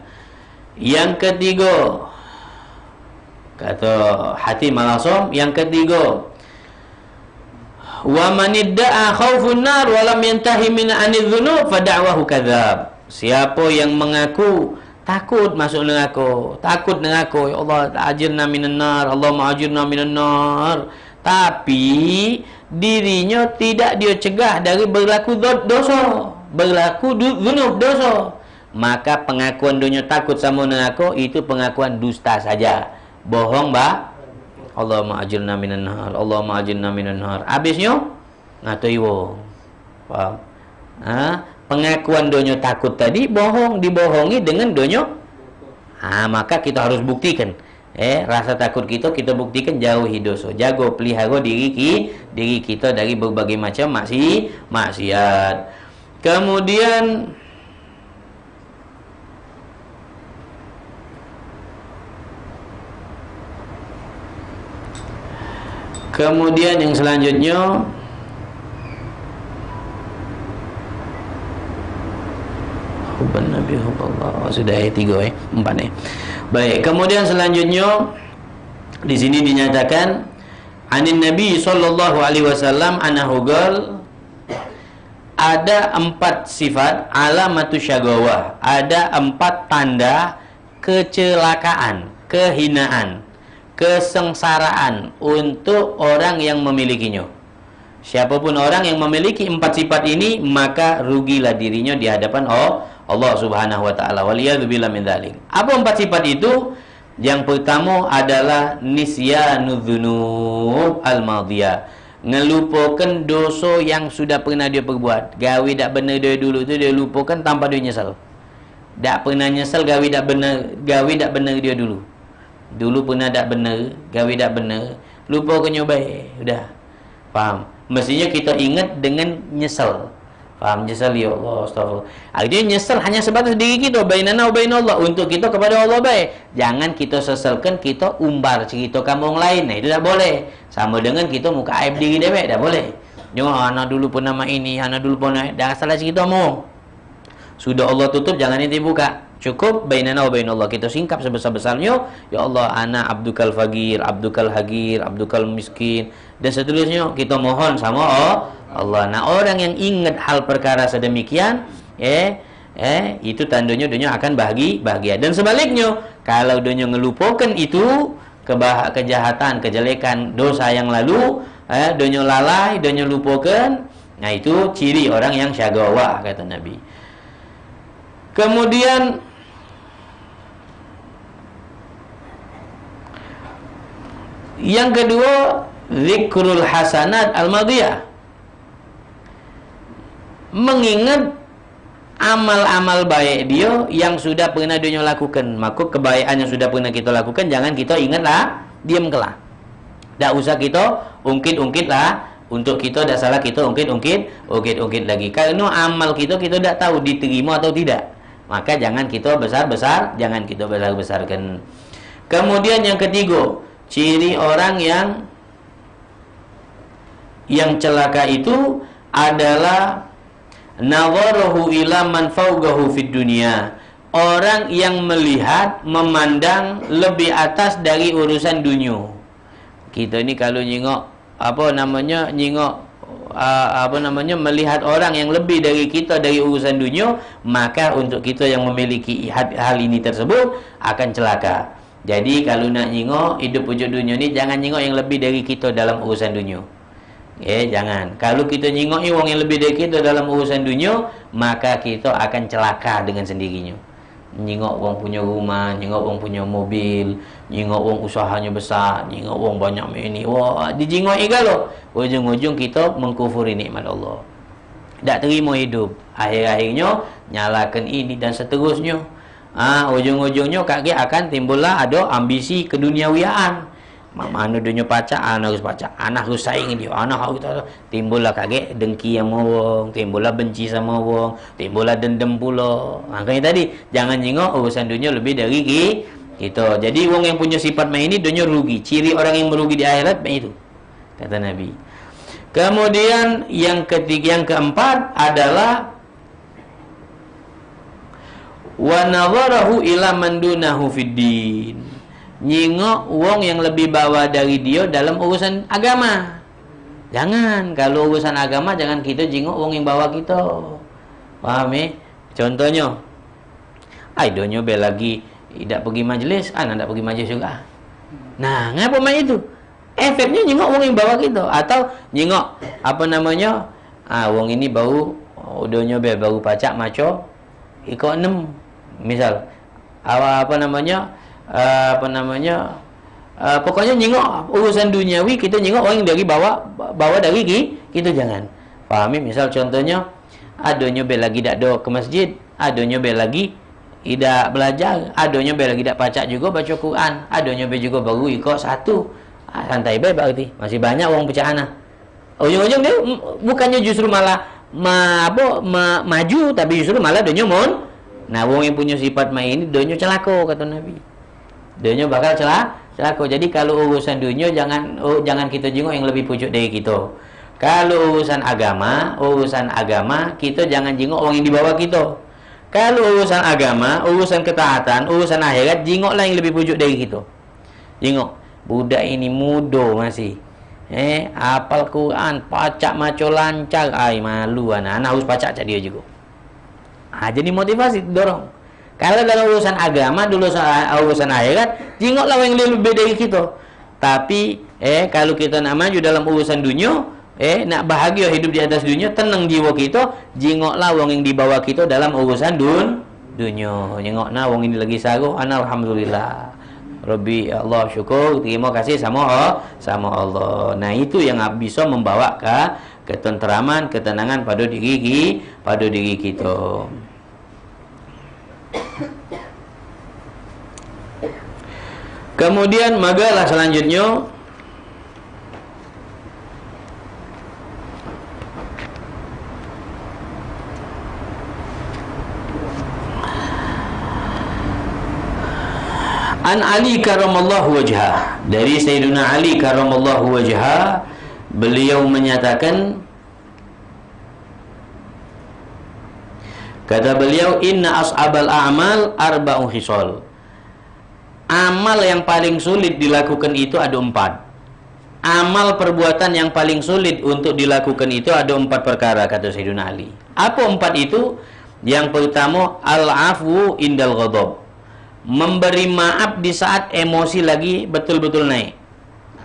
yang ketiga, kata Hatim Al-Asam, yang ketiga, wa man idda'a khaufun nar wa lam yantahi min anidh-dhunub fa da'wahu kadzab. Siapa yang mengaku takut masuk neraka, takut neraka, ya Allah ajirna minan nar, Allahumma ajirna minan nar, tapi dirinya tidak dia cegah dari berlaku dosa, berlaku dzunub, dosa, maka pengakuan dunia takut sama neraka itu pengakuan dusta saja, bohong, Mbak. Allahumma ajirna minan nar, Allahumma ajirna minan nar. Habisnya ngatoi wong. Paham? Pengakuan donya takut tadi bohong, dibohongi dengan donya. Maka kita harus buktikan. Rasa takut kita buktikan jauhi dosa. Jago pelihara diri kita dari berbagai macam maksiat. Kemudian yang selanjutnya, hubban nabi hubballah. Sudah 3 4 Baik, kemudian selanjutnya di sini dinyatakan anin Nabi sallallahu alaihi wasallam annahu qala, ada 4 sifat alamatu syagawah, ada 4 tanda kecelakaan, kehinaan, kesengsaraan untuk orang yang memilikinya. Siapapun orang yang memiliki 4 sifat ini, maka rugilah dirinya di hadapan Allah Subhanahu wa taala. Waliyadzubillah min dzalik. Apa 4 sifat itu? Yang pertama adalah nisyanudz-dzunub al-madhiyah. Ngelupakan dosa yang sudah pernah dia perbuat. Gawe dak benar dia dulu tu dia lupakan tanpa dia nyesal. Dak pernah nyesal gawe dak benar dia dulu. Dulu pernah tak benar, gawe tak benar, lupa ke nyobai, udah. Faham? Mestinya kita ingat dengan nyesal. Faham? Nyesal, ya Allah, astagfirullah. Artinya nyesal hanya sebatas diri kita, bainana wa bainallah, untuk kita kepada Allah baik. Jangan kita sesalkan, kita umbar cerita kampung lain. Nah, itu tak boleh. Sama dengan kita muka aib diri dia baik, tak boleh. Jangan anak dulu pernah ini, anak dulu pernah, dah salah cerita mu. Sudah Allah tutup, jangan nanti buka. Cukup bainana wa bainallah, kita singkap sebesar-besarnya, ya Allah ana abdukal faqir, abdukal hagir, abdukal miskin, dan seterusnya kita mohon sama Allah. Nah, orang yang ingat hal perkara sedemikian, itu tandanya dunia akan bahagia. Dan sebaliknya, kalau dunia ngelupakan itu kejahatan, kejelekan, dosa yang lalu, dunia lalai, dunia lupakan, nah itu ciri orang yang syagawah, kata Nabi. Kemudian yang kedua, zikrul hasanat al-madhiyah. Mengingat amal-amal baik dia yang sudah pernah dia lakukan. Maka kebaikan yang sudah pernah kita lakukan jangan kita ingatlah, diam kelah. Tak usah kita ungkit-ungkit lah. Untuk kita dah salah kita ungkit lagi. Kerana amal kita tak tahu diterima atau tidak. Maka jangan kita besar-besarkan. Kemudian yang ketiga, ciri orang yang celaka itu adalah nadharahu ila man fawqahu fid dunya. Orang yang melihat, memandang lebih atas dari urusan dunia. Kita ni kalau melihat orang yang lebih dari kita dari urusan dunia, maka untuk kita yang memiliki hal ini tersebut akan celaka. Jadi kalau nak nyingok hidup wujud dunia ni, jangan nyingok yang lebih dari kita dalam urusan dunia. Jangan. Kalau kita nyingok orang yang lebih dari kita dalam urusan dunia, maka kita akan celaka dengan sendirinya. Nyingok orang punya rumah, nyingok orang punya mobil, nyingok orang usahanya besar, nyingok orang banyak ini. Wah, dijingok kalau ujung-ujung kita mengkufuri nikmat Allah. Tak terima hidup. Akhir-akhirnya nyalakan ini dan seterusnya. Ujung-ujungnya kakek akan timbullah ada ambisi keduniawiaan. Mana dunia pacak, anak harus pacak, anak harus saing dia, anak harus timbullah kakek dengki sama orang, timbullah benci sama orang, timbullah dendam pula. Makanya tadi jangan jengok urusan dunia lebih dari kita. Jadi orang yang punya sifat main ini dunia rugi. Ciri orang yang merugi di akhirat itu, kata Nabi. Kemudian yang keempat adalah wa nadharahu ila man dunahu fid din. Nyingok wong yang lebih bawah dari dia dalam urusan agama. Jangan, kalau urusan agama jangan kita jingok wong yang bawah kita. Paham Contohnya, donyo be lagi tidak pergi majlis, anak tak pergi majlis juga. Nah, ngapa main itu? Efeknya nyingok wong yang bawah kita, atau nyingok wong ini bau donyo be bau pacak maco iko 6. Misal pokoknya nyingok urusan duniawi, kita nyingok orang yang dari bawah dari kita jangan. Pahami? Misal contohnya adonyo be lagi tak do ke masjid, adonyo be lagi tidak belajar, adonyo be lagi tak pacak juga baca Quran, adonyo be juga baru ikut satu. Santai baik berarti masih banyak orang pecahana. Ujung-ujung dia bukannya justru malah maju, tapi justru malah donyo mon. Nah, wong yang punya sifat main ini donyo celaka kata Nabi. Dunia bakal celaka. Jadi kalau urusan dunia jangan kita jenguk yang lebih pucuk dari kita. Kalau urusan agama kita jangan jenguk orang yang di bawah kita. Kalau urusan agama, urusan ketaatan, urusan akhirat, jenguklah yang lebih pucuk dari kita. Jenguk budak ini muda masih. Hafal Quran, pacak maco lancar, malu anak harus pacak dia juga. Jadi motivasi dorong. Kalau dalam urusan agama, dulu urusan akhirat, jingoklah yang lebih dari kita. Tapi kalau kita nak maju dalam urusan dunia, nak bahagia hidup di atas dunia, tenang jiwa kita, jingoklah orang yang di bawah kita dalam urusan dunia. Jingoklah orang ini lagi saruh, alhamdulillah. Rabbi Allah syukur, terima kasih sama Allah. Nah, itu yang bisa membawa ketenteraman, ketenangan pada diri kita. Kemudian magalah selanjutnya An Ali karramallahu wajhah, dari Sayyidina Ali karramallahu wajhah, beliau menyatakan, kata beliau, inna as'abal a'mal arba'un khisal. Amal yang paling sulit dilakukan itu ada 4. Amal perbuatan yang paling sulit untuk dilakukan itu ada 4 perkara, kata Sayyidina Ali. Apa 4 itu? Yang pertama, al-afu indal ghadab, memberi maaf di saat emosi lagi betul-betul naik.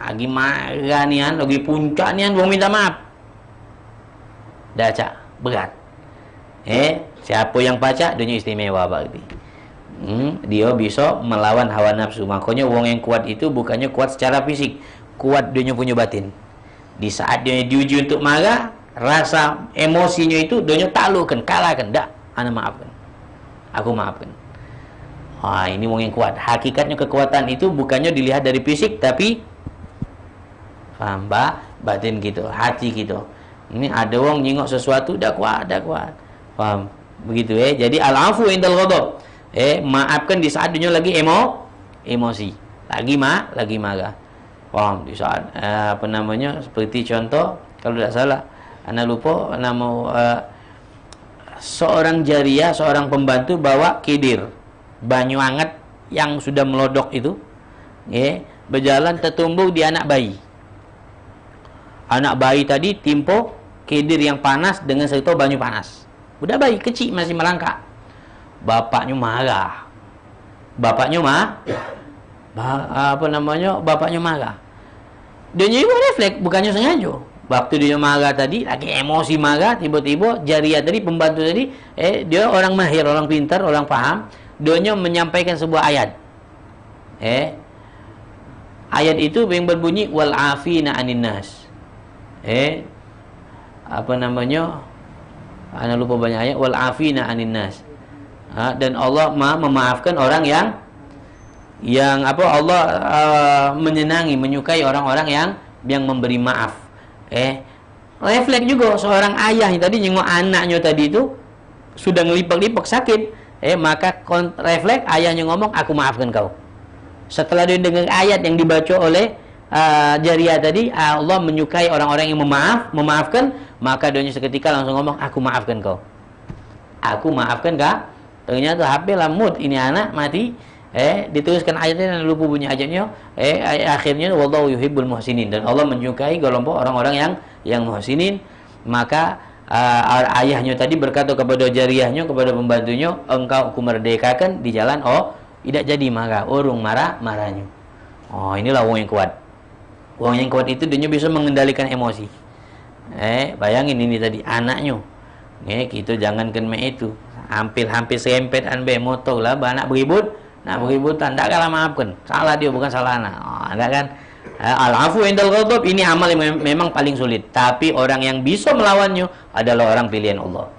Lagi marah nian, lagi puncak nian, mau minta maaf. Dah cak, berat. Siapa yang pacak, dunia istimewa berarti. Dia bisa melawan hawa nafsu. Makanya orang yang kuat itu bukannya kuat secara fisik, kuat dunia punya batin. Di saat dia diuji untuk marah, rasa emosinya itu dunia taklukkan, kalahkan. Tak. ana maafkan. Aku maafkan. Wah, ini wong yang kuat. Hakikatnya kekuatan itu bukannya dilihat dari fisik, tapi paham, batin gitu, hati gitu. Ini ada wong nyingok sesuatu dah kuat. Paham? Begitu Jadi al-afu indal ghadab. Maafkan di saat dunia lagi emosi. Lagi marah. Paham? Di saat seperti contoh kalau tidak salah, ana lupa nama seorang jariah, seorang pembantu bawa kidir, banyu hangat yang sudah melodok itu, berjalan tertumbuk di anak bayi. Anak bayi tadi timpo kidir yang panas dengan serta banyu panas. Udah bayi kecil masih melangkah. Bapaknya marah. Bapaknya marah. Dia juga refleks, bukannya sengaja. Waktu dia marah tadi, lagi emosi marah, tiba-tiba jariah tadi, pembantu tadi, dia orang mahir, orang pintar, orang paham, dia menyampaikan sebuah ayat. Ayat itu yang berbunyi wal afina anin nas. Ana lupa banyak ayat, wal afina anin nas. Dan Allah memaafkan orang yang Allah menyenangi, menyukai orang-orang yang memberi maaf. Refleks juga seorang ayah yang tadi nyengok anaknya tadi itu sudah ngelipak-lipak sakit, maka refleks ayahnya ngomong, aku maafkan kau. Setelah dia dengar ayat yang dibaca oleh jariah tadi, Allah menyukai orang-orang yang memaafkan, maka dia seketika langsung ngomong, aku maafkan kau. Aku maafkan kau. Ternyata HP lamut, ini anak mati. Diteruskan ayatnya dan lupa bunyi ayatnya. Akhirnya wallahu yuhibbul muhsinin, dan Allah menyukai kelompok orang-orang yang muhsinin. Maka ayahnya tadi berkata kepada jariahnya, kepada pembantunya, engkau aku merdekakan di jalan tidak jadi marah, urung marahnya. Inilah wong yang kuat. Wong yang kuat itu dia bisa mengendalikan emosi. Bayangin ini tadi anaknya. Kita jangankan itu. Hampir serempet anbe motor lah, anak beribut. Nak beributan, tak kalah maafkan. Salah dia, bukan salah anak. Enggak kan? Al-afu indal ghadab, ini amal yang memang paling sulit. Tapi orang yang bisa melawannya adalah orang pilihan Allah.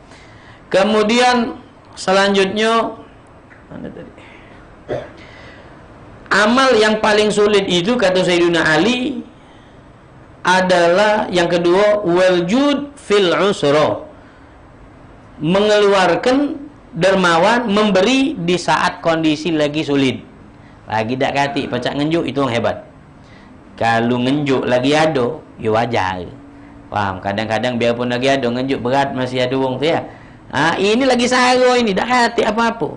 Kemudian selanjutnya, mana tadi? Amal yang paling sulit itu kata Sayyidina Ali adalah yang kedua, waljud fil usra. Mengeluarkan dermawan, memberi di saat kondisi lagi sulit, lagi dak kati pacak ngenjuk, itu yang hebat. Kalau ngenjuk lagi ada, ya wajar. Paham? Kadang-kadang biarpun lagi ada ngenjuk berat, masih ada wong tu ya. Ini lagi saro ini, dak kati apa-apa.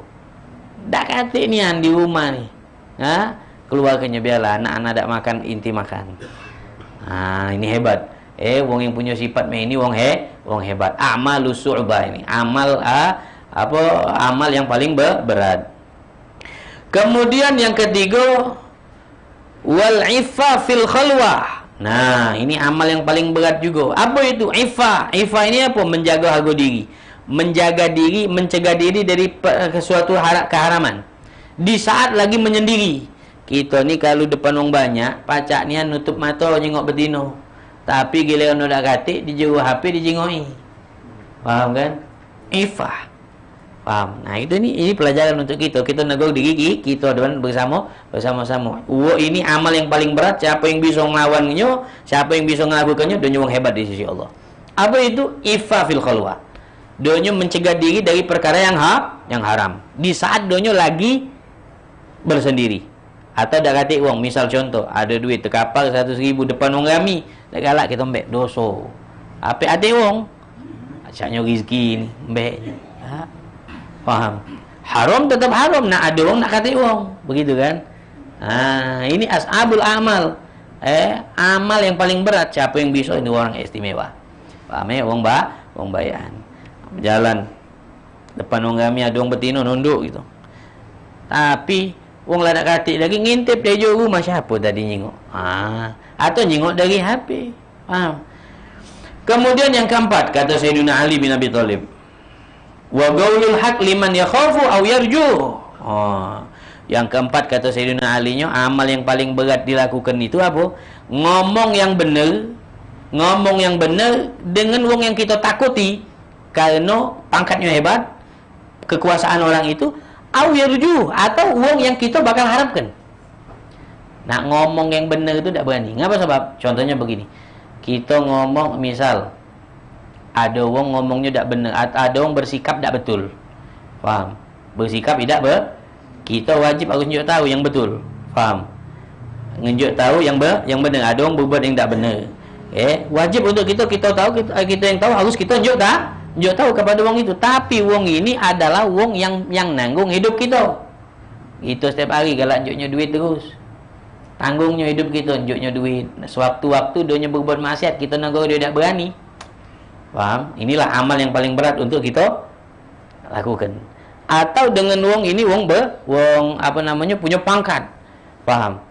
Dak kati ni di rumah ni. Keluarganya biarlah anak-anak dak makan, inti makan. Ini hebat. Wong yang punya sifat ini wong hebat. Amalus su'bah ini. Amal yang paling berat. Kemudian yang ketiga, wal iffa fil khalwah. Nah, ini amal yang paling berat juga. Apa itu iffa? Iffa ini apa? Menjaga harga diri. Menjaga diri, mencegah diri dari suatu keharaman. Di saat lagi menyendiri. Kita ni kalau depan wong banyak, pacak ni nutup mata nyengok betino. Tapi giliran udah katik, dijauh HP dijingoi. Paham kan? Iffa. Paham? Nah, ini pelajaran untuk kita. Kita negur diri kita dengan bersama-sama. Ini amal yang paling berat. Siapa yang bisa melawannya, siapa yang bisa melakukannya, dia wong hebat di sisi Allah. Apa itu? Iffa fil khalwah. Dia mencegah diri dari perkara yang haram. Di saat dia lagi bersendiri. Atau dak katik wong, misal contoh, ada duit terkapar 100.000 depan wong rami, dak galak kita mbek dosa. Apa ate wong? Acaknya rezeki ni, mbek. Paham? Haram tetap haram. Nak ada wong, nak kata wong. Begitu kan? Ini ashabul amal. Amal yang paling berat. Siapa yang bisa, ini orang istimewa. Paham ya? Wong bayan. Jalan. Depan wong kami ada wong betino nunduk gitu. Tapi wong lah nak kata lagi ngintip dia jauh rumah siapa tadi nyingok. Atau nyingok dari HP. Paham? Kemudian yang keempat, kata Sayyidina Ali bin Abi Thalib, wa qaulul haq liman yakhafu aw yarju. Yang keempat kata Sayyidina Ali nya, amal yang paling berat dilakukan itu apa? Ngomong yang benar dengan wong yang kita takuti karena pangkatnya hebat, kekuasaan orang itu, au yarju, atau wong yang kita bakal harapkan. Nak ngomong yang benar itu tidak berani. Ngapa sebab? Contohnya begini. Kita ngomong misal ada wong ngomongnya tidak benar, ada wong bersikap tidak betul. Paham? Bersikap tidak kita wajib harus tunjuk tahu yang betul. Faham? Tunjuk tahu yang benar. Ada orang berbuat yang tidak benar. Wajib untuk kita tahu, kita yang tahu harus kita tunjuk tahu kepada wong itu. Tapi wong ini adalah wong yang nanggung hidup kita. Itu setiap hari galak tunjuknya duit terus. Tanggungnya hidup kita, tunjuknya duit. Sewaktu-waktu dia berbuat maksiat, kita nanggung dia tidak berani. Paham? Inilah amal yang paling berat untuk kita lakukan. Atau dengan wong ini punya pangkat. Paham?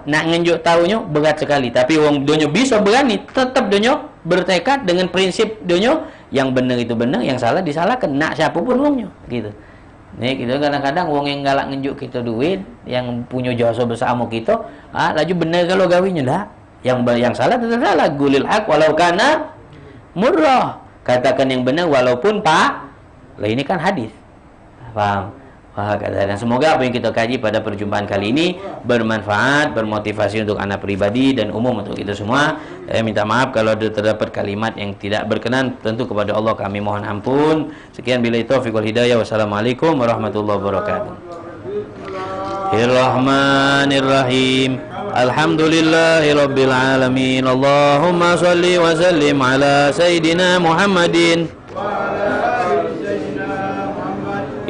Nak ngenjuk tahunya berat sekali, tapi wong donyo bisa berani, tetap donyo bertekad dengan prinsip donyo yang benar itu benar, yang salah disalahkan. Nak siapapun wongnya, gitu. Nih kita kadang-kadang wong yang galak ngenjuk kita duit, yang punya jasa bersama kita, laju benar kalau gawinya dah. Yang salah tetap salah. Gulil haq walau kana murrah. Katakan yang benar walaupun lah ini kan hadis. Paham? Dan semoga apa yang kita kaji pada perjumpaan kali ini bermanfaat, bermotivasi untuk anak pribadi dan umum untuk kita semua. Saya minta maaf kalau ada terdapat kalimat yang tidak berkenan, tentu kepada Allah kami mohon ampun. Sekian billahi taufiq wal hidayah. Wassalamualaikum warahmatullahi wabarakatuh. Bismillahirrahmanirrahim. Alhamdulillahirabbil alamin. Allahumma shalli wa sallim ala sayidina Muhammadin.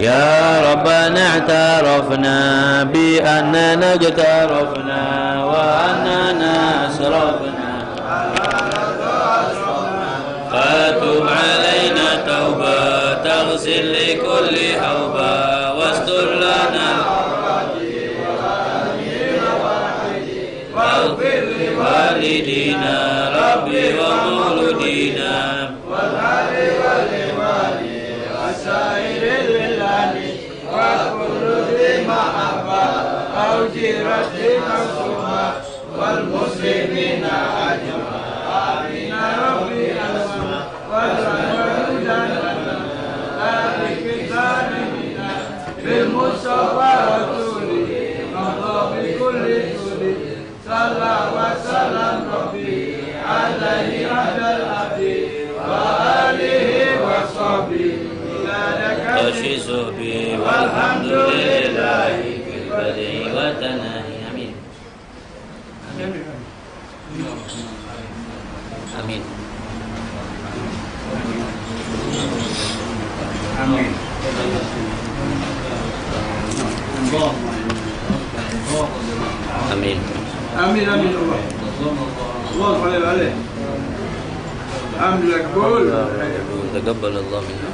Ya Rabbana i'tarafna bi annana اجترفنا وأننا أسرفنا فتب علينا توبة تغسل لكل حوبة واستر لنا واغفر لوالدينا ربي ومولودينا والسائر أوجرت المعصومة والمسلمين أجمعين ربي أسمع والرجل ذلك الظالمين بالمصطفى رسوله مضى بكل سوري صلى وسلم ربي عليه عبد الأبي وآله وصحبه تشيزه والحمد لله بدي وتناهي. Amin. Amin. Amin. Amin. Amin. Amin. Allah عليه. الحمد لله. تقبل الله منا.